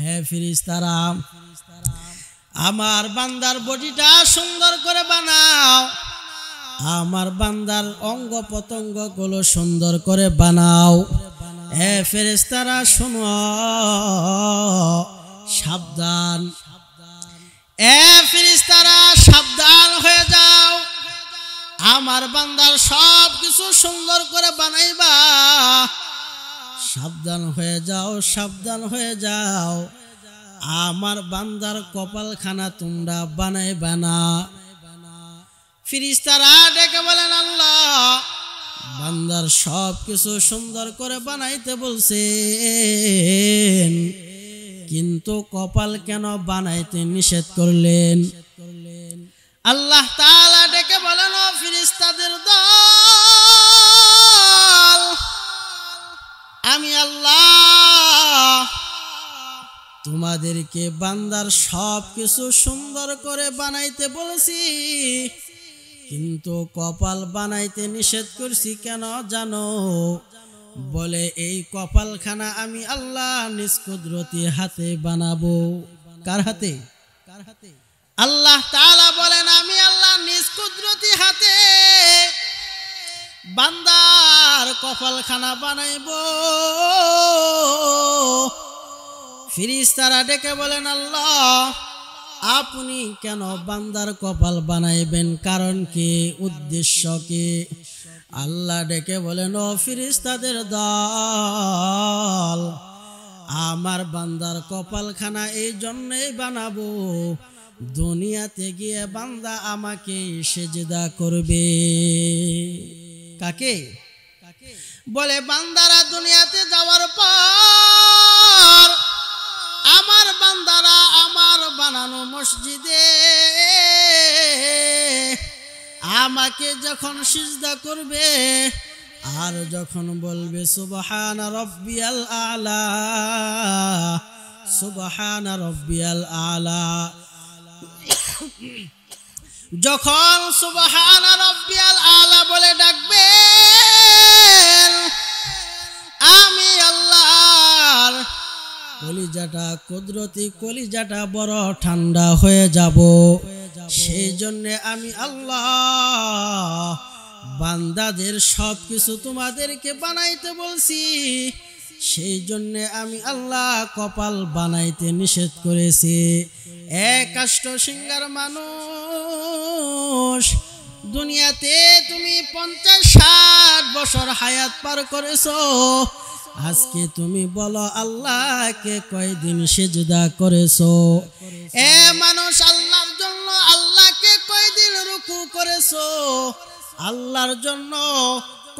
হে ফেরেশতারা আমার বান্দার বডিটা সুন্দর করে বানাও, আমার বান্দার অঙ্গ প্রত্যঙ্গ গুলো সুন্দর করে বানাও। হে ফেরেশতারা শোনো, সাবধান। এ ফেরেশতারা সাবধান হয়ে যাও, আমার বান্দার সব কিছু সুন্দর করে বানাইবা। সাবধান হয়ে যাও, সাবধান হয়ে যাও, আমার বান্দার কপালখানা তোমরা বানাইবা না। ফেরেশতারা ডেকে বলেন, আল্লাহ বান্দার সব কিছু সুন্দর করে বানাইতে বলছেন, কিন্তু কপাল কেন বানাইতে নিষেধ করলেন? আল্লাহ তাআলা ডেকে বলেন, ও ফেরেশতাদের দল, আমি আল্লাহ তোমাদেরকে বান্দার সব কিছু সুন্দর করে বানাইতে বলেছি, কিন্তু কপাল বানাইতে নিষেধ করছি কেন জানো? বলে এই কপালখানা আমি আল্লাহ নিজ কুদরতি হাতে বানাবো। কার হাতে? আল্লাহ তাআলা বলেন, আমি আল্লাহ নিজ কুদরতি হাতে বান্দার কপালখানা বানাইবো। ফেরেশতারা ডেকে বলেন, আল্লাহ আপনি কেন বান্দার কপাল বানাইবেন? কারণ কি? উদ্দেশ্য কি? আল্লাহ ডেকে বলেন, ও ফেরেশতাদের দল, আমার বান্দার কপালখানা এই জন্যই বানাবো, দুনিয়াতে গিয়ে বান্দা আমাকে সেজদা করবে। কাকে? বলে বান্দারা দুনিয়াতে যাওয়ার পর আমার বান্দারা আমার বানানো মসজিদে আমাকে যখন সিজদা করবে, আর যখন বলবে সুবহানা রাব্বিয়াল আলা, সুবহানা রাব্বিয়াল আলা, যখন সুবহানা রাব্বিয়াল আলা বলে ডাকবে, আমি আল্লাহর কলিজাটা, কুদরতি কলিজাটা বড় ঠান্ডা হয়ে যাব। সেই জন্য আমি আল্লাহ বান্দাদের সব কিছু তোমাদেরকে বানাইতে বলছি, সেই জন্য আমি আল্লাহ কপাল বানাইতে নিষেধ করেছি। এক কাষ্ট সিঙ্গার মানুষ দুনিয়াতে তুমি 50-60 বছর হায়াত পার করেছো, আজকে তুমি বলো আল্লাহকে কয়দিন সেজদা করেছো? এ মানুষ আল্লাহর জন্য আল্লাহকে কয়দিন রুকু করেছো? আল্লাহর জন্য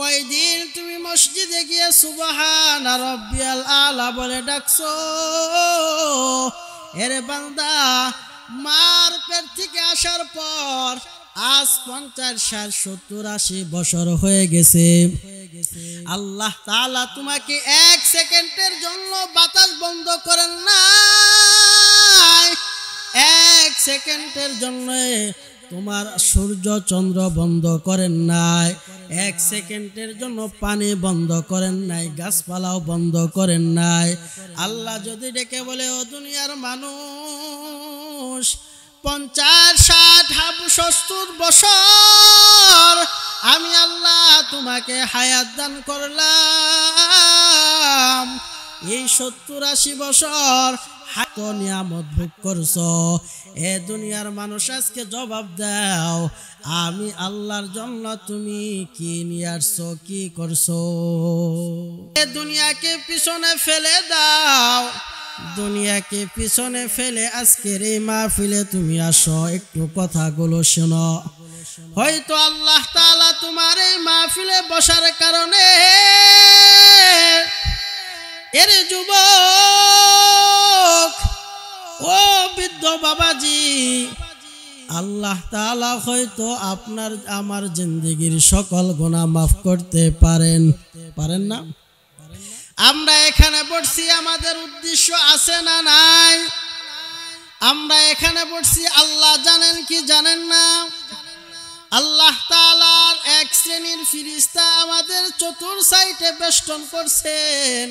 কয়দিন তুমি মসজিদে গিয়ে সুবহানা রাব্বিয়াল আলা বলে ডাকছো? এরে বান্দা, মার পেট থেকে আসার পর আজ 50-60-70-80 বছর হয়ে গেছে। আল্লাহ তাআলা তোমাকে 1 সেকেন্ডের জন্য বাতাস বন্ধ করেন নাই, 1 সেকেন্ডের জন্য তোমার সূর্য চন্দ্র বন্ধ করেন নাই, 1 সেকেন্ডের জন্য পানি বন্ধ করেন নাই, গাছপালাও বন্ধ করেন নাই। আল্লাহ যদি ডেকে বলে, ও দুনিয়ার মানুষ 50-60-70 বছর আমি আল্লাহ তোমাকে হায়াত দান করলাম, এই 70-80 বছর হাত নিয়ামত ভোগ করছো। এ দুনিয়ার মানুষ আজকে জবাব দাও, আমি আল্লাহর জন্য তুমি কি নিয়ে আসছো, কি করছো? এ দুনিয়াকে পিছনে ফেলে দাও, দুনিয়াকে পিছনে ফেলে আজকের এই মাহফিলে তুমি আসো, একটু কথাগুলো শোনো। হয়তো আল্লাহ তাআলা তোমার এই মাহফিলে বসার কারণে এর যুবক ও বৃদ্ধ বাবাজি, আল্লাহ তাআলা হয়তো আপনার আমার জিন্দেগির সকল গুনাহ মাফ করতে পারেন না? আমরা এখানে বসছি, আমাদের উদ্দেশ্য আছে না নাই? আমরা এখানে বসছি আল্লাহ জানেন কি জানেন না? আল্লাহ তাআলার এক শ্রেণীর ফেরেশতা আমাদের চতুর সাইডে বেষ্টন করছেন।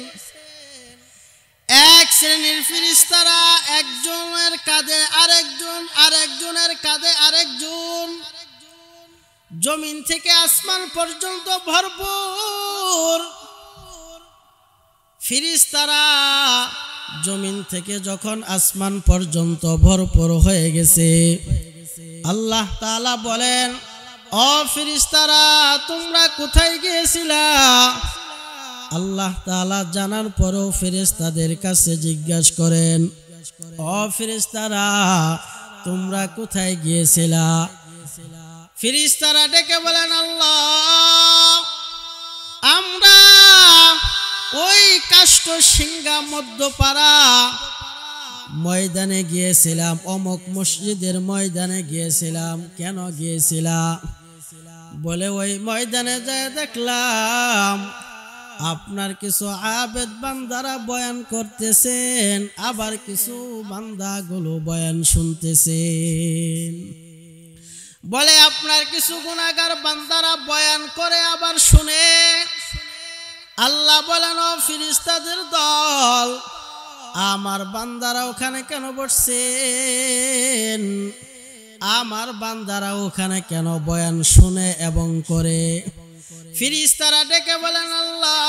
এক শ্রেণীর ফেরেশতারা একজনের কাঁধে আরেকজন, আরেকজনের কাঁধে আরেকজন, জমিন থেকে আসমান পর্যন্ত ভরপুর ফেরেশতারা। জমিন থেকে যখন আসমান পর্যন্ত ভরপুর হয়ে গেছে, আল্লাহ তাআলা বলেন, ও ফেরেশতারা তোমরা কোথায় গিয়েছিলা? আল্লাহ তাআলা জানার পরেও ফেরেশতাদের কাছে জিজ্ঞাসা করেন, ও ফেরেশতারা তোমরা কোথায় গিয়েছিলা? ফেরেশতারা ডেকে বলেন, আল্লাহ আমরা ওই কাষ্ঠ সিংহা মধ্যপাড়া ময়দানে গিয়েছিলাম, অমুক মসজিদের ময়দানে গিয়েছিলাম। কেন গিয়েছিলা? বলে ওই ময়দানে যায় দেখলাম আপনার কিছু আবেদ বান্দারা বয়ান করতেছেন, আবার কিছু বান্দাগুলো বয়ান শুনতেছেন। বলে আপনার কিছু গুনাহগার বান্দারা বয়ান করে আবার শুনে। আল্লাহ বলেন, ও ফেরেশতাদের দল, আমার বান্দারা ওখানে কেন বসছেন? আমার বান্দারা ওখানে কেন বয়ান শুনে এবং করে? ফেরেশতারা ডেকে বলেন, আল্লাহ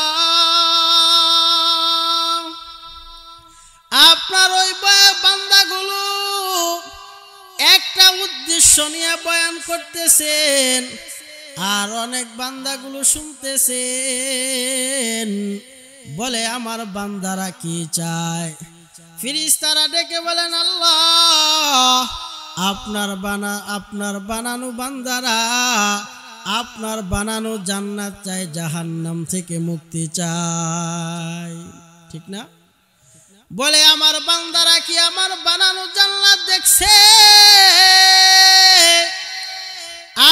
আপনার ওই বান্দাগুলো একটা উদ্দেশ্য নিয়ে বয়ান করতেছেন, আর অনেক বান্দাগুলো শুনতেছেন। বলে আমার বান্দারা কি চায়? ফেরেশতারা ডেকে বলেন, আল্লাহ আপনার বানানো বান্দারা আপনার বানানো জান্নাত চায়, জাহান্নাম থেকে মুক্তি চায়। ঠিক না? বলে আমার বান্দারা কি আমার বানানো জান্নাত দেখছে?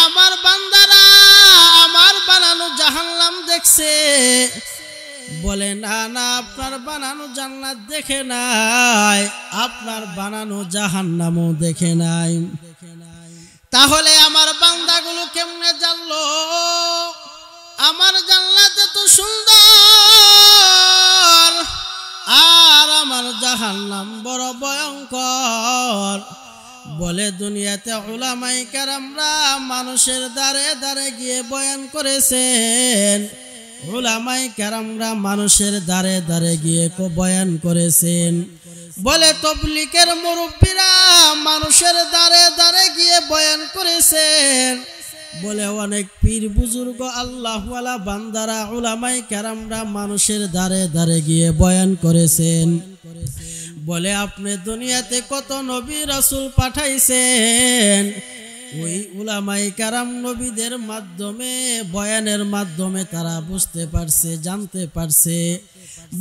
আমার বান্দারা আমার বানানো জাহান্নাম দেখছে? বলে না না, আপনার বানানো জান্নাত দেখে নাই, আপনার বানানো জাহান্নামও দেখে নাই। তাহলে আমার বান্দাগুলো কেমনে জানলো আমার জান্নাত এত সুন্দর আর আমার জাহান্নাম বড় ভয়ঙ্কর? বলে দুনিয়াতে উলামায়ে কেরামরা মানুষের দ্বারে দ্বারে গিয়ে বয়ান করেছেন, উলামায়ে কেরামরা মানুষের দ্বারে দ্বারে গিয়ে বয়ান করেছেন। বলে তবলিগের মুরব্বীরা মানুষের দ্বারে দ্বারে গিয়ে বয়ান করেছেন। বলে অনেক পীর বুজুর্গ আল্লাহওয়ালা বান্দারা উলামায়ে কেরামরা মানুষের দ্বারে দ্বারে গিয়ে বয়ান করেছেন। বলে আপনি দুনিয়াতে কত নবী রাসূল পাঠাইছেন, ওই উলামায়ে কেরাম নবীদের মাধ্যমে বয়ানের মাধ্যমে তারা বুঝতে পারছে, জানতে পারছে।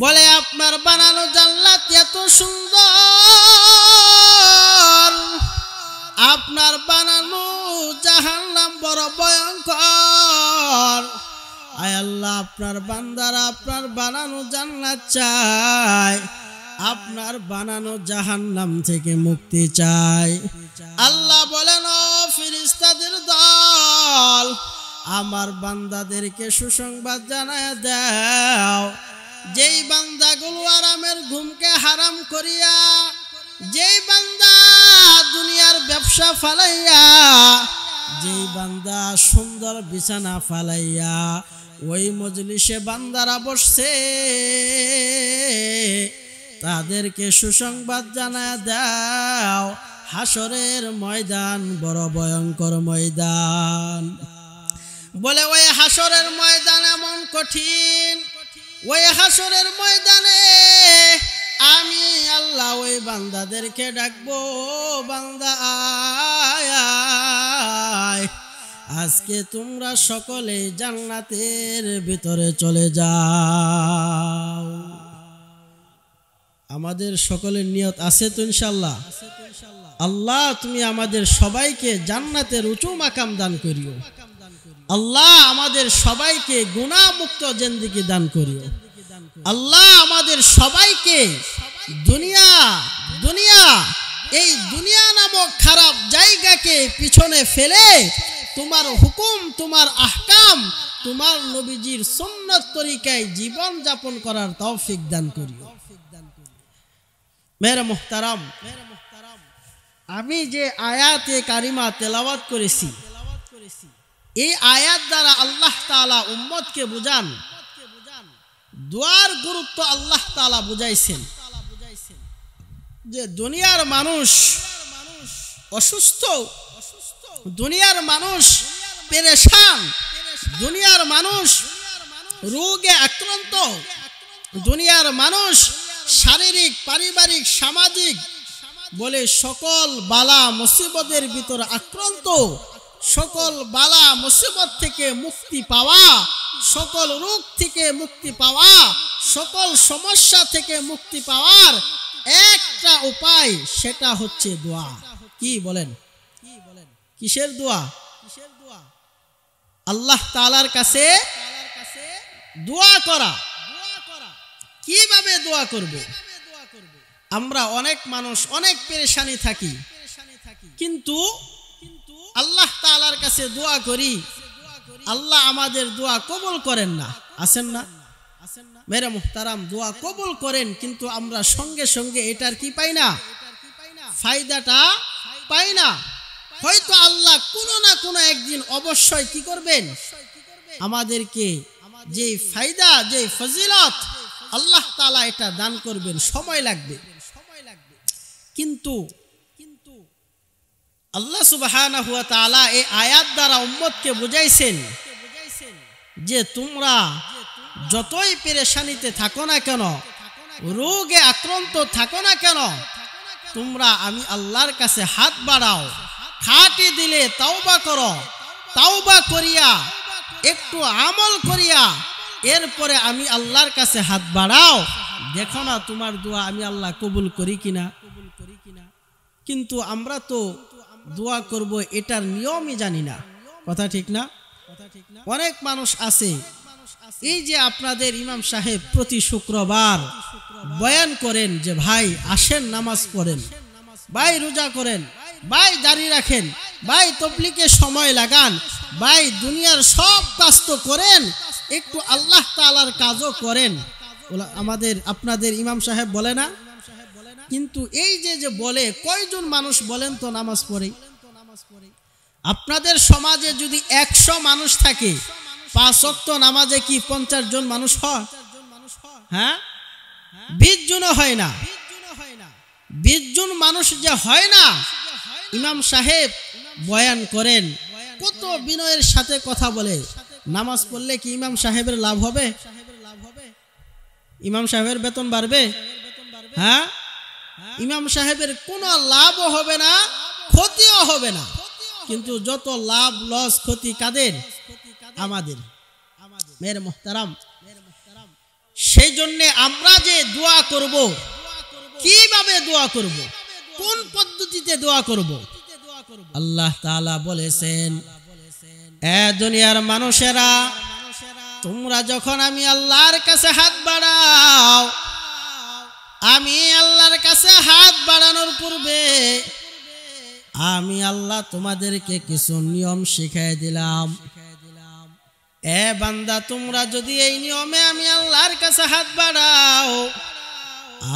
বলে আপনার বানানো জান্নাত এত সুন্দর, আপনার বানানো জাহান্নাম বড় ভয়ঙ্কর। আয় আল্লাহ আপনার বান্দারা আপনার বানানো জান্নাত চায়, আপনার বানানো জাহান্নাম থেকে মুক্তি চায়। আল্লাহ বলেন, ও ফেরেশতাদের দল, আমার বান্দাদেরকে সুসংবাদ জানায় দাও, যেই বান্দাগুলো আরামের ঘুমকে হারাম করিয়া, যেই বান্দা দুনিয়ার ব্যবসা ফালাইয়া, যেই বান্দা সুন্দর বিছানা ফালাইয়া ওই মজলিসে বান্দারা বসছে, তাদেরকে সুসংবাদ জানায় দাও, হাসরের ময়দান বড় ভয়ঙ্কর ময়দান। বলে ওই হাসরের ময়দান এমন কঠিন, ওই হাসরের ময়দানে আমি আল্লাহ ওই বান্দাদেরকে ডাকবো, বান্দা আয় আয়, আজকে তোমরা সকলে জান্নাতের ভিতরে চলে যাও। আমাদের সকলের নিয়ত আছে তো ইনশাআল্লাহ? আল্লাহ তুমি আমাদের সবাইকে জান্নাতের উঁচু মাকাম দান করিও। আল্লাহ আমাদের সবাইকে গুনাহ মুক্ত জিন্দেগি দান করিও। আল্লাহ আমাদের সবাইকে দুনিয়া এই দুনিয়া নামক খারাপ জায়গাকে পিছনে ফেলে তোমার হুকুম, তোমার আহকাম, তোমার নবীজির সুন্নাত তরিকায় জীবন যাপন করার তৌফিক দান করিও। মেরে মুহতারাম, আমি যে আয়াতে কারিমা তেলাওয়াত করেছি, এই আয়াত দ্বারা আল্লাহ তাআলা উম্মতকে বুঝান, দোয়ার গুরুত্ব আল্লাহ তাআলা বুঝাইছেন। যে দুনিয়ার মানুষ অসুস্থ, দুনিয়ার মানুষ পেরেশান, দুনিয়ার মানুষ রোগে আক্রান্ত, দুনিয়ার মানুষ শারীরিক, পারিবারিক, সামাজিক বলে সকল বালা মুসিবতের ভিতর আক্রান্ত। সকল বালা মুসিবত থেকে মুক্তি পাওয়া, সকল রোগ থেকে মুক্তি পাওয়া, সকল সমস্যা থেকে মুক্তি পাওয়ার একটা উপায়, সেটা হচ্ছে দোয়া। কি বলেন? কিসের দোয়া? আল্লাহ তাআলার কাছে দোয়া করা। কিভাবে দোয়া করব? আমরা অনেক মানুষ অনেক পেরেশানি থাকি, কিন্তু আল্লাহ তাআলার কাছে দোয়া করি, আল্লাহ আমাদের দোয়া কবুল করেন না। আছেন না? মেরে মুহতারাম, দোয়া কবুল করেন, কিন্তু আমরা সঙ্গে সঙ্গে এটার কি পাই না, ফায়দাটা পাই না। হয়তো আল্লাহ কোনো না কোনো একদিন অবশ্যই কি করবেন, আমাদেরকে যে ফায়দা, যে ফজিলত আল্লাহ তাআলা এটা দান করবেন, সময় লাগবে। কিন্তু আল্লাহ সুবহানাহু ওয়া তাআলা এই আয়াত দ্বারা উম্মতকে বুঝাইছেন যে তোমরা যতই পেরেশানিতে থাকো না কেন, রোগে আক্রান্ত থাকো না কেন, তোমরা আমি আল্লাহর কাছে হাত বাড়াও, খাটি দিলে তাওবা করো, তাওবা করিয়া একটু আমল করিয়া এরপরে আমি আল্লাহর কাছে হাত বাড়াও, দেখো না তোমার দোয়া আমি আল্লাহ কবুল করি কিনা। কিন্তু আমরা তো দোয়া করব এটার নিয়মই জানি না। কথা ঠিক না? অনেক মানুষ আছে, এই যে আপনাদের ইমাম সাহেব প্রতি শুক্রবার বয়ান করেন যে ভাই আসেন নামাজ পড়েন, ভাই রোজা করেন, ভাই দাড়ি রাখেন, ভাই তাবলীগে সময় লাগান, ভাই দুনিয়ার সব কাজ তো করেন, একটু আল্লাহ তাআলার কাজও করেন। আপনাদের ইমাম সাহেব বলে না? কিন্তু এই যে বলে, কয়জন মানুষ বলেন তো নামাজ পড়ে? আপনাদের সমাজে যদি 100 মানুষ থাকে, 5 ওয়াক্ত নামাজে কি 50 জন মানুষ হয়? হ্যাঁ, 20 জনও হয় না। 20 জন মানুষ যে হয় না, ইমাম সাহেব বয়ান করেন, কত বিনয়ের সাথে কথা বলে, নামাজ পড়লে কি ইমাম সাহেবের লাভ হবে? ইমাম সাহেবের বেতন বাড়বে? হ্যাঁ, ইমাম সাহেবের কোনো লাভও হবে না, ক্ষতিও হবে না। কিন্তু যত লাভ লস ক্ষতি কাদের? আমাদের। মেরে মুহতারাম, সেই জন্য আমরা যে দোয়া করব, কিভাবে দোয়া করব, কোন পদ্ধতিতে দোয়া করব, আল্লাহ তাআলা বলেছেন, এ দুনিয়ার মানুষেরা, তোমরা যখন আমি আল্লাহর কাছে হাত বাড়াও, আমি আল্লাহর কাছে হাত বাড়ানোর পূর্বে আমি আল্লাহ তোমাদেরকে কিছু নিয়ম শিখাই দিলাম। এ বান্দা, তোমরা যদি এই নিয়মে আমি আল্লাহর কাছে হাত বাড়াও,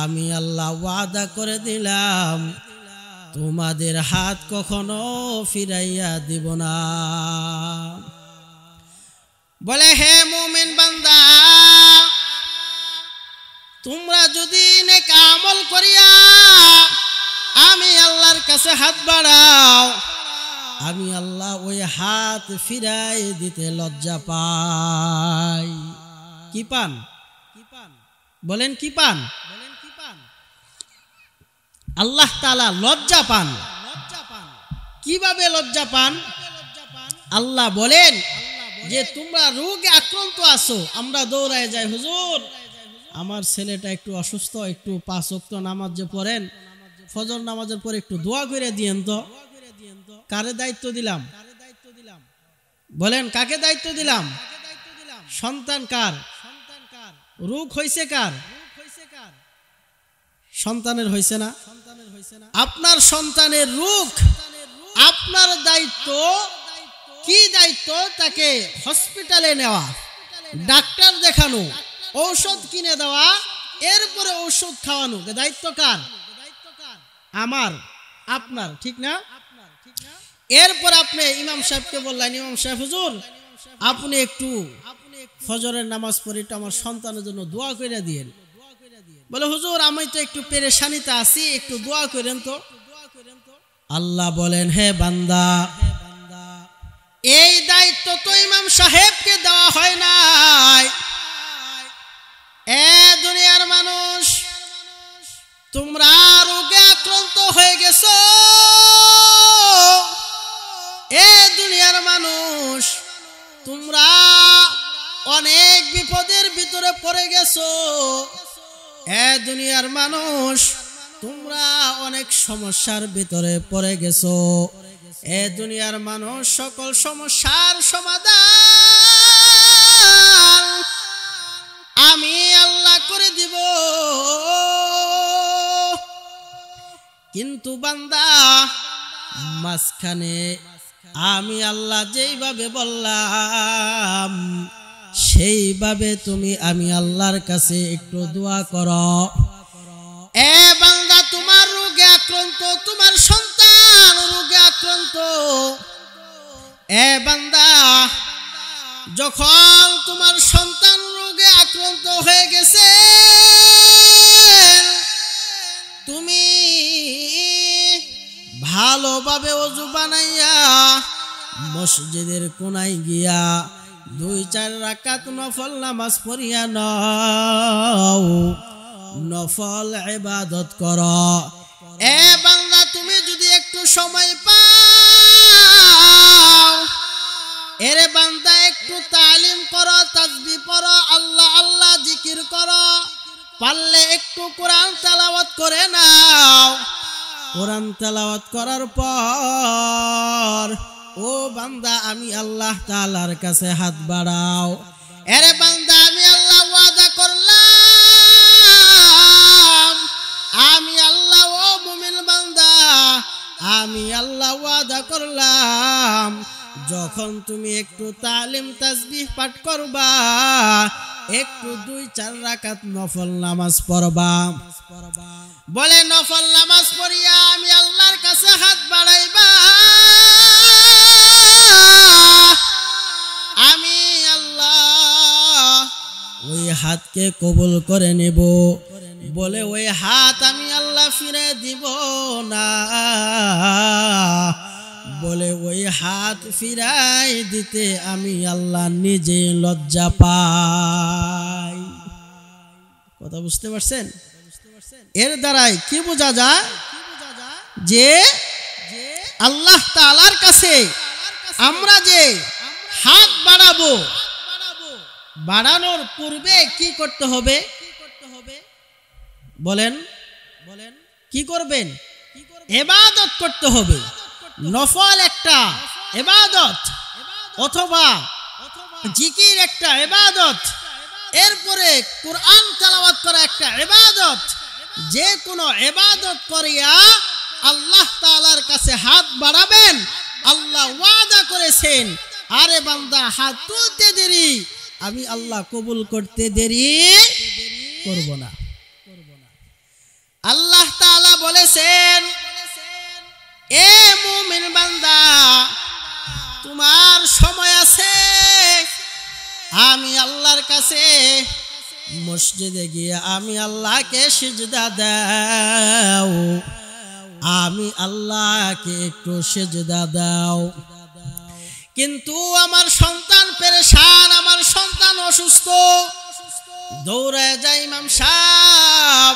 আমি আল্লাহ ওয়াদা করে দিলাম তোমাদের হাত কখনো ফিরাইয়া দিব না। বলে, হে মুমিন বান্দা, তোমরা যদি নেক আমল করিয়া আমি আল্লাহর কাছে হাত বাড়াও, আমি আল্লাহ ওই হাত ফিরাই দিতে লজ্জা পাই। কি পান? বলেন কি পান? আল্লাহ তাআলা লজ্জা পান। কিভাবে লজ্জা পান? আল্লাহ বলেন যে তোমরা রোগে আক্রান্ত আছো, আমরা দৌড়ায় যাই, হুজুর আমার ছেলেটা একটু অসুস্থ, একটু 5 ওয়াক্ত নামাজ যে পড়েন, ফজর নামাজের পরে একটু দোয়া করে দিয়েন তো। কারে দায়িত্ব দিলাম? বলেন কাকে দায়িত্ব দিলাম? সন্তান কার? রোগ হয়েছে কার? সন্তানের হয়েছে না? আপনার সন্তানের রোগ, আপনার দায়িত্ব কি? দায়িত্ব তাকে হসপিটালে নেওয়া, ডাক্তার দেখানো, ঔষধ কিনে দেওয়া, এরপরে ঔষধ খাওয়ানো। দায়িত্ব কার? আমার আপনার, ঠিক না? এরপর আপনি ইমাম সাহেবকে বললেন, ইমাম সাহেব হুজুর আপনি একটু ফজরের নামাজ পড়ে একটু আমার সন্তানের জন্য দোয়া করে দিয়েন। বলে হুজুর আমি তো একটু পেরেশানিতে আছি, একটু দোয়া করেন তো। আল্লাহ বলেন, হে বান্দা, এই দায়িত্ব তো ইমাম সাহেবকে দেওয়া হয় নাই। এ দুনিয়ার মানুষ, তোমরা রোগে আক্রান্ত হয়ে গেছো। এ দুনিয়ার মানুষ, তোমরা অনেক বিপদের ভিতরে পড়ে গেছো। এ দুনিয়ার মানুষ, তোমরা অনেক সমস্যার ভিতরে পড়ে গেছো। এ দুনিয়ার মানুষ, সকল সমস্যার সমাধান আমি আল্লাহ করে দিব। কিন্তু বান্দা, মাঝখানে আমি আল্লাহ যেইভাবে বললাম সেইভাবে তুমি আমি আল্লাহর কাছে একটু দোয়া করো। এ বান্দা, তোমার রোগে আক্রান্ত, তোমার সন্তান রোগে আক্রান্ত। এ বান্দা, যখন তোমার সন্তান রোগে আক্রান্ত হয়ে গেছে, তুমি ভালোভাবে ওযু বানাইয়া মসজিদের কোনায় গিয়া 2-4 রাকাত নফল নামাজ পড়িয়া নাও, নফল ইবাদত করো। এ বান্দা, তুমি যদি একটু সময় পাও, এরে বান্দা একটু তালিম করো, তাসবিহ পড়ো, আল্লাহ আল্লাহ জিকির করো। পারলে একটু কোরআন তেলাওয়াত করে নাও। কোরআন তেলাওয়াত করার পর ও বান্দা, আমি আল্লাহ তাআলার কাছে হাত বাড়াও। এরে বান্দা, আমি আল্লাহ ওয়াদা করলাম, আমি আল্লাহ, ও মুমিন বান্দা, আমি আল্লাহ ওয়াদা করলাম, যখন তুমি একটু তালিম তাসবিহ পাঠ করবা, একটু 2-4 রাকাত নফল নামাজ পড়বা। বলে নফল নামাজ পড়িয়া আমি আল্লাহর কাছে হাত বাড়াইবা, আমি আল্লাহ ওই হাতকে কবুল করে নেব। বলে ওই হাত আমি আল্লাহ ফিরে দিব না। বলে ওই হাত ফিরাই দিতে আমি আল্লাহ নিজে লজ্জা পাই। কথা বুঝতে পারছেন? এর দ্বারাই কি বোঝা যায় যে আল্লাহ তাআলার কাছে আমরা যে হাত বাড়াবো, বাড়ানোর পূর্বে কি করতে হবে? বলেন কি করবেন? ইবাদত করতে হবে। নফল একটা ইবাদত অথবা জিকির একটা ইবাদত, এরপরে কোরআন তেলাওয়াত করা একটা ইবাদত। যে কোনো ইবাদত করিয়া আল্লাহ তাআলার কাছে হাত বাড়াবেন, আল্লাহ ওয়াদা করেছেন, আরে বান্দা হাত তুলতে দেরি, আমি আল্লাহ কবুল করতে দেরি করব না। আল্লাহ তাআলা বলেছেন, এ মুমিন বান্দা, তোমার সময় আছে, আমি আল্লাহর কাছে মসজিদে গিয়ে আমি আল্লাহকে সিজদা দাও, আমি আল্লাহকে একটু সিজদা দাও। কিন্তু আমার সন্তান পেরেশান, আমার সন্তান অসুস্থ, দৌড়ায় যায় ইমাম সাহেব,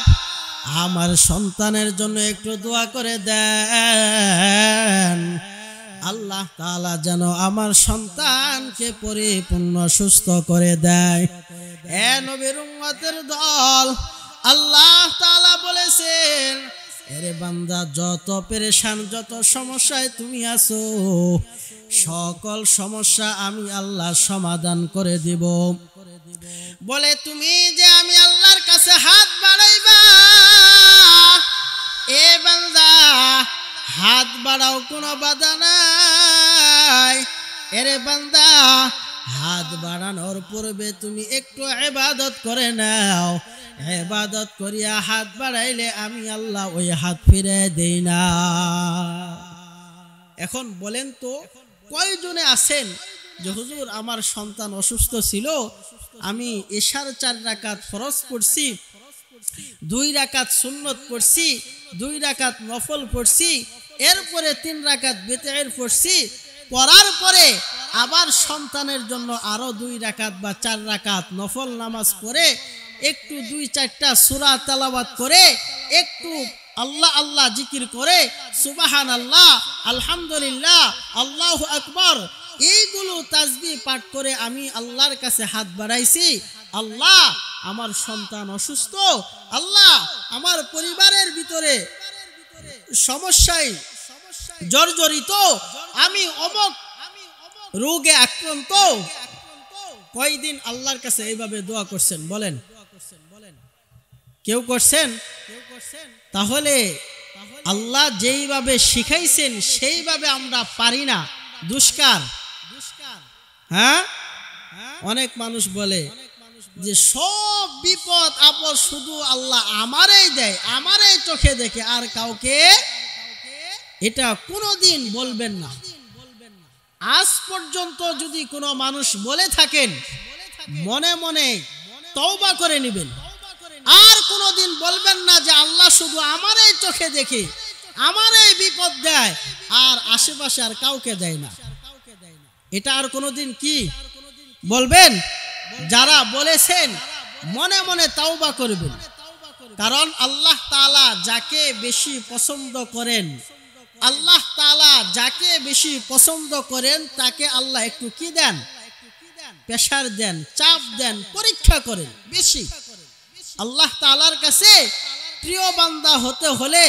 আমার সন্তানের জন্য একটু দোয়া করে দেন, আল্লাহ তাআলা যেন আমার সন্তানকে পরিপূর্ণ সুস্থ করে দেয়। এ নবীর উম্মতের দল, আল্লাহ তাআলা বলেছেন, এরে বান্দা, যত পেরেশান, যত সমস্যায় তুমি আছো, সকল সমস্যা আমি আল্লাহ সমাধান করে দিব। বলে তুমি যে আমি আল্লাহর কাছে হাত বাড়াইবা, এ বান্দা হাত বাড়াও, কোনো বাধা নাই। এরে বান্দা, হাত বাড়ানোর পূর্বে তুমি একটু ইবাদত করে নাও। ইবাদত করিয়া হাত বাড়াইলে আমি আল্লাহ ওই হাত ফিরে দেই না। এখন বলেন তো কয়জনে আছেন যে হুজুর আমার সন্তান অসুস্থ ছিল, আমি এশার 4 রাকাত ফরজ পড়ছি, 2 রাকাত সুন্নত পড়ছি, 2 রাকাত নফল পড়ছি, এরপরে 3 রাকাত বিতর পড়ছি, পড়ার পরে আবার সন্তানের জন্য আরো 2 রাকাত বা 4 রাকাত নফল নামাজ পড়ে একটু 2-4টা সূরা তেলাওয়াত করে একটু আল্লাহ আল্লাহ জিকির করে সুবহানাল্লাহ, আলহামদুলিল্লাহ, আল্লাহু আকবার এইগুলো তাসবিহ পাঠ করে আমি আল্লাহর কাছে হাত বাড়াইছি, আল্লাহ আমার সন্তান অসুস্থ, আল্লাহ আমার পরিবারের ভিতরে সমস্যায় জর্জরিত, আমি অমুক রোগে আক্রান্ত। কয়দিন আল্লাহর কাছে এইভাবে দোয়া করছেন বলেন? কেউ করছেন? তাহলে আল্লাহ যেইভাবে শিখাইছেন সেইভাবে আমরা পারি না, দুষ্কার। হ্যাঁ, অনেক মানুষ বলে যে সব বিপদ আপদ শুধু আল্লাহ আমারই দেয়, আমারই চোখে দেখে, আর কাউকে এটা কোনোদিন বলবেন না। আজ পর্যন্ত যদি কোনো মানুষ বলে থাকেন মনে মনে তওবা করে নেবেন, আর কোনোদিন বলবেন না যে আল্লাহ শুধু আমারই চোখে দেখে, আমারই বিপদ দেয় আর আশেপাশে আর কাউকে দেয় না। এটা আর কোনোদিন কি বলবেন? যারা বলেছেন মনে মনে তওবা করবেন, কারণ আল্লাহ তাআলা যাকে বেশি পছন্দ করেন, আল্লাহ তাআলা যাকে বেশি পছন্দ করেন তাকে আল্লাহ একটু কি দেন? প্রেসার দেন, চাপ দেন, পরীক্ষা করেন বেশি। আল্লাহ তাআলার কাছে প্রিয় বান্দা হতে হলে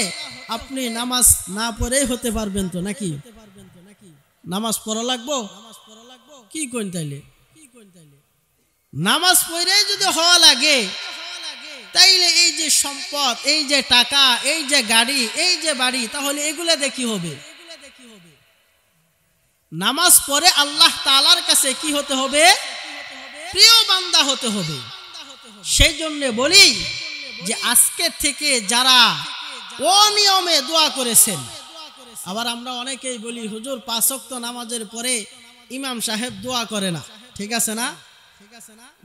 আপনি নামাজ না পড়েই হতে পারবেন তো নাকি? নামাজ পড়া লাগবো কি কোন তাইলে? নামাজ পড়েই যদি হওয়া লাগে তাইলে এই যে সম্পদ, এই যে টাকা, এই যে গাড়ি, এই যে বাড়ি, তাহলে এগুলা দিয়ে কি হবে? নামাজ পড়ে আল্লাহ তাআলার কাছে কি হতে হবে? প্রিয় বান্দা হতে হবে। সেই জন্য বলি যে আজকে থেকে যারা অনিয়মে দোয়া করেছেন, আবার আমরা অনেকেই বলি হুজুর 5 ওয়াক্ত নামাজের পরে ইমাম সাহেব দোয়া করে না, ঠিক আছে না?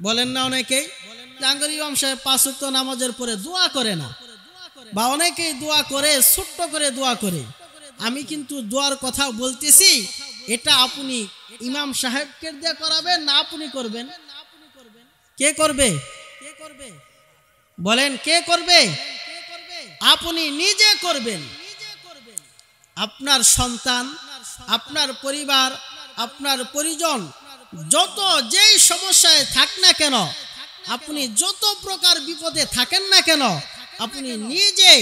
বলেন না অনেকেই জাঙ্গর ইমাম সাহেব 5 ওয়াক্ত নামাজের পরে দোয়া করে না, বা অনেকেই দোয়া করে ছোট্ট করে দোয়া করে। আমি কিন্তু দোয়ার কথা বলতেছি, এটা আপনি ইমাম সাহেবকে দিয়ে করাবেন না আপনি করবেন? কে করবে বলেন? কে করবে? আপনি নিজে করবেন। আপনার সন্তান, আপনার পরিবার, আপনার পরিজন যত যেই সমস্যায় থাক না কেন, আপনি যত প্রকার বিপদে থাকেন না কেন, আপনি নিজে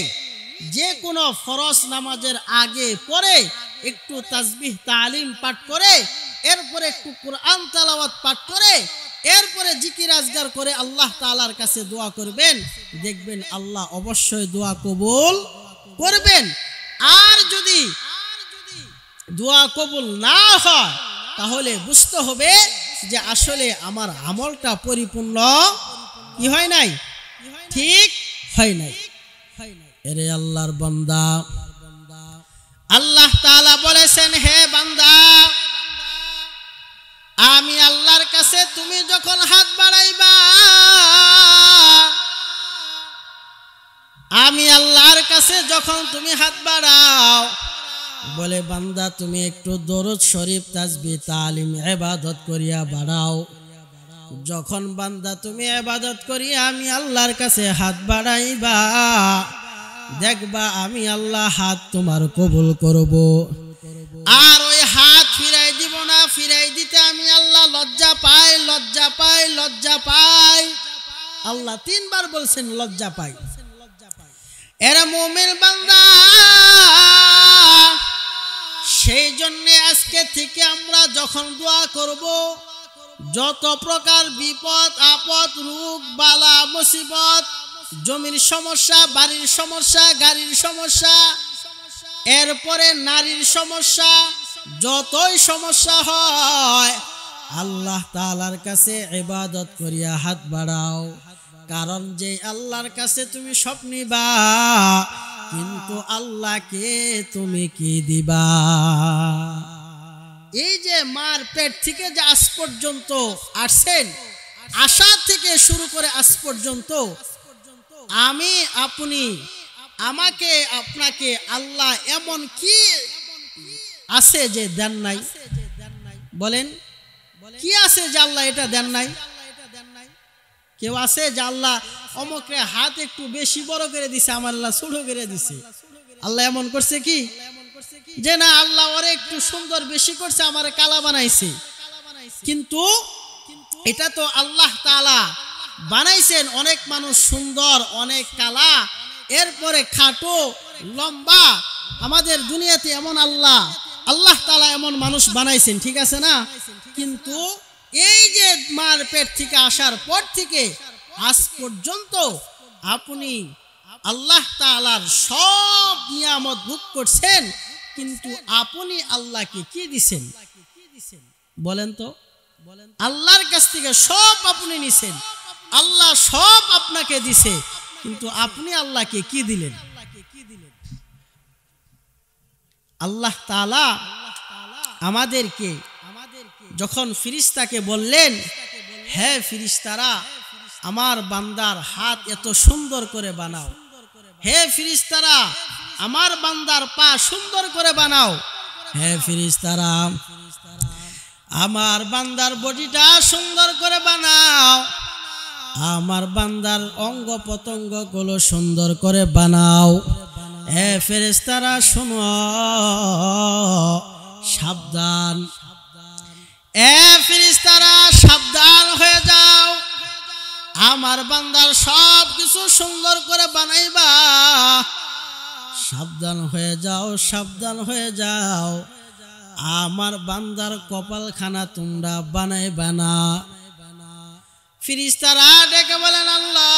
যে কোনো ফরজ নামাজের আগে পরে একটু তাসবিহ তালিম পাঠ করে, এরপরে একটু কোরআন তেলাওয়াত পাঠ করে, এরপরে জিকির আজগার করে আল্লাহ তাআলার কাছে দোয়া করবেন, দেখবেন আল্লাহ অবশ্যই দোয়া কবুল করবেন। আর যদি দোয়া কবুল না হয় তাহলে বুঝতে হবে যে আসলে আমার আমলটা পরিপূর্ণ কি হয় নাই, ঠিক হয় নাই। এরে আল্লাহর বান্দা, আল্লাহ তাআলা বলেছেন হে বান্দা, আমি আল্লাহর কাছে তুমি যখন হাত বাড়াইবা, আমি আল্লাহর কাছে যখন তুমি হাত বাড়াও, বলে বান্দা তুমি একটু দরুদ শরীফ তাসবিহ তালিম ইবাদত করিয়া বাড়াও। যখন বান্দা তুমি ইবাদত করিয়া আমি আল্লাহর কাছে হাত বাড়াইবা, দেখবা আমি আল্লাহ হাত তোমার কবুল করব। আর ওই হাত ফিরাই দিব না, ফিরাই দিতে আমি আল্লাহ লজ্জা পাই, লজ্জা পাই, লজ্জা পাই। আল্লাহ 3 বার বলছেন লজ্জা পাই। এরা মুমিন বান্দা, সেই জন্য আজকে থেকে আমরা যখন দোয়া করব, যত প্রকার বিপদ আপদ, রোগ বালা মুসিবত, জমির সমস্যা, বাড়ির সমস্যা, গাড়ির সমস্যা, এরপরে নারীর সমস্যা, যতই সমস্যা হয় আল্লাহ তাআলার কাছে ইবাদত করিয়া হাত বাড়াও, কারণ যে আল্লাহর কাছে তুমি সব নিবা, কিন্তু আল্লাহকে তুমি কি দিবা? এই যে মার পেট থেকে যে আজ পর্যন্ত আসছেন, আসা থেকে শুরু করে আজ পর্যন্ত আমি আপনি আমাকে আপনাকে আল্লাহ এমন কি আছে যে দেন নাই? বলেন, কি আছে যে আল্লাহ এটা দেন নাই? কেউ আছে যে আল্লাহ অমুকে হাত একটু বেশি বড় করে দিছে, আমার আল্লাহ ছোট করে দিছে? আল্লাহ এমন করছে কি যে না আল্লাহ ওরে একটু সুন্দর বেশি করছে, আমার কালা বানাইছে? কিন্তু এটা তো আল্লাহ তাআলা বানাইছেন। অনেক মানুষ সুন্দর, অনেক কালা, এরপরে খাটো লম্বা। আমাদের দুনিয়াতে এমন আল্লাহ তাআলা এমন মানুষ বানাইছেন, ঠিক আছে না? কিন্তু এই যে মার পেট থেকে আসার পর থেকে আজ পর্যন্ত আপনি আল্লাহ তাআলার সব নিয়ামত ভোগ করছেন, কিন্তু আপনি আল্লাহকে কি দিছেন? বলেন তো। আল্লাহর কাছ থেকে সব আপনি নিছেন, আল্লাহ সব আপনাকে দিছে, কিন্তু আপনি আল্লাহকে কি দিলেন? আল্লাহ তাআলা আমাদেরকে যখন ফিরিস্তাকে বললেন, হে ফিরিস্তারা, আমার বান্দার হাত এত সুন্দর করে বানাও, হে ফিরিস্তারা, আমার বান্দার পা সুন্দর করে বানাও, হে ফিরিস্তারা, আমার বান্দার বডিটা সুন্দর করে বানাও, আমার বান্দার অঙ্গ প্রত্যঙ্গ গুলো সুন্দর করে বানাও। হে ফেরেশতারা শোনো, সাবধান, এ ফেরেশতারা সাবধান হয়ে যাও, আমার বান্দার সব কিছু সুন্দর করে বানাইবা। সাবধান হয়ে যাও, সাবধান হয়ে যাও, আমার বান্দার কপালখানা তোমরা বানাইবা না। ফেরেশতারা ডেকে বলেন, আল্লাহ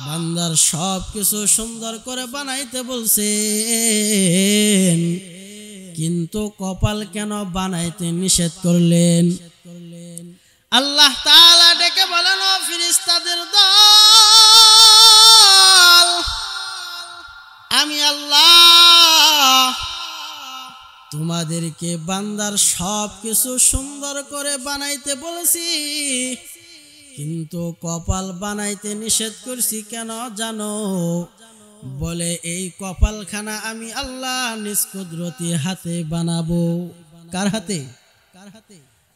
বান্দার সব কিছু সুন্দর করে বানাইতে বলছেন, কিন্তু কপাল কেন বানাইতে নিষেধ করলেন? আল্লাহ তাআলা ডেকে বলেন, ও ফেরেশতাদের দল, আমি আল্লাহ তোমাদেরকে বান্দার সব কিছু সুন্দর করে বানাইতে বলেছি, কিন্তু কপাল বানাইতে নিষেধ করছি কেন জানো? বলে এই কপালখানা আমি আল্লাহ নিজ কুদরতি হাতে বানাবো। কার হাতে?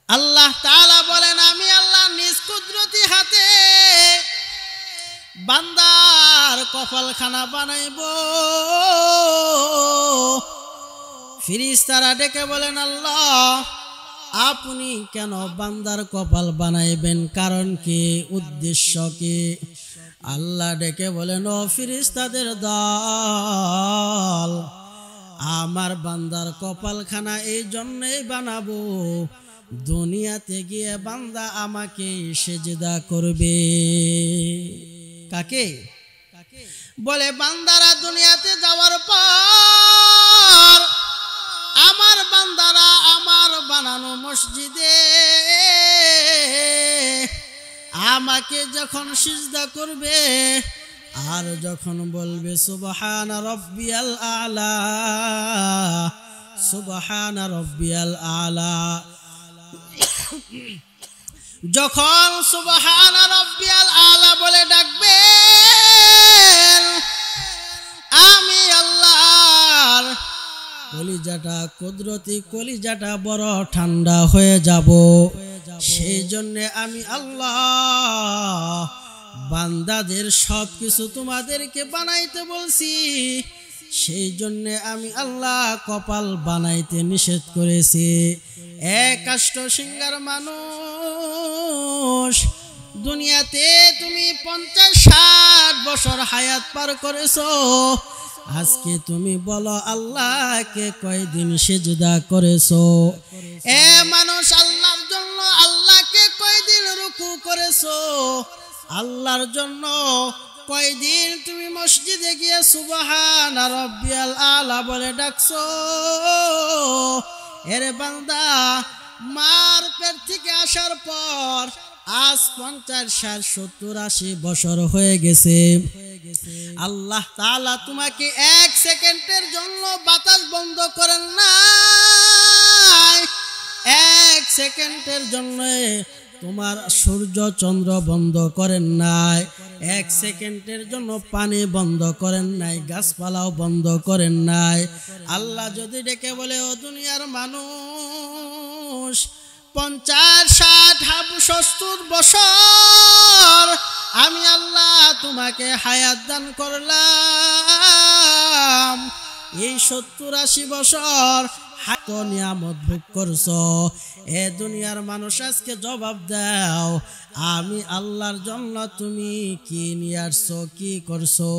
আল্লাহ তাআলা বলেন, আমি আল্লাহ নিজ কুদরতি হাতে বান্দার কপালখানা বানাইবো। ফেরেশতারা ডেকে বলেন, আল্লাহ আপনি কেন বান্দার কপাল বানাইবেন? কারণ কি? উদ্দেশ্য কি? আল্লাহ ডেকে বলেন, ও ফেরেশতাদের দল, আমার বান্দার কপালখানা এই জন্যই বানাবো, দুনিয়াতে গিয়ে বান্দা আমাকে সেজদা করবে। কাকে? বলে বান্দারা দুনিয়াতে যাওয়ার পর আমার বান্দারা আমার বানানো মসজিদে আমাকে যখন সিজদা করবে, আর যখন বলবে সুবহান রাব্বিয়াল আলা, সুবহান রাব্বিয়াল আলা, যখন সুবহান রাব্বিয়াল আলা বলে ডাকবে, আমি আল্লাহর কলিজাটা, কুদরতি কলিজাটা বড় ঠান্ডা হয়ে যাব। সেই জন্য আমি আল্লাহ বান্দাদের সব কিছু তোমাদেরকে বানাইতে বলছি, সেই জন্য আমি আল্লাহ কপাল বানাইতে নিষেধ করেছি। এক কাষ্ঠ সিংহার মানুষ দুনিয়াতে তুমি 50-60 বছর হায়াত পার করেছো, আজকে তুমি বলো আল্লাহকে কয়দিন সিজদা করেছো? এ মানুষ আল্লাহর জন্য আল্লাহকে কয়দিন রুকু করেছো? আল্লাহর জন্য কয়দিন তুমি মসজিদে গিয়ে সুবহান রাব্বিয়াল আলা বলে ডাকছো? এরে বান্দা, মার পেট থেকে আসার পর আজ 50, 60, 70, 80 বছর হয়ে গেছে। আল্লাহ তাআলা তোমাকে 1 সেকেন্ডের জন্য বাতাস বন্ধ করেন নাই, 1 সেকেন্ডের জন্য তোমার সূর্য চন্দ্র বন্ধ করেন নাই, 1 সেকেন্ডের জন্য পানি বন্ধ করেন নাই, গাছপালাও বন্ধ করেন নাই। আল্লাহ যদি ডেকে বলে, ও দুনিয়ার মানুষ 50, 60, 70 বছর আমি আল্লাহ তোমাকে হায়াত দান করলাম, এই 70, 80 বছর হাত নিয়ামত ভোগ করছো, এ দুনিয়ার মানুষ আজকে জবাব দাও, আমি আল্লাহর জন্য তুমি কি নিয়ে আসছো, কি করছো?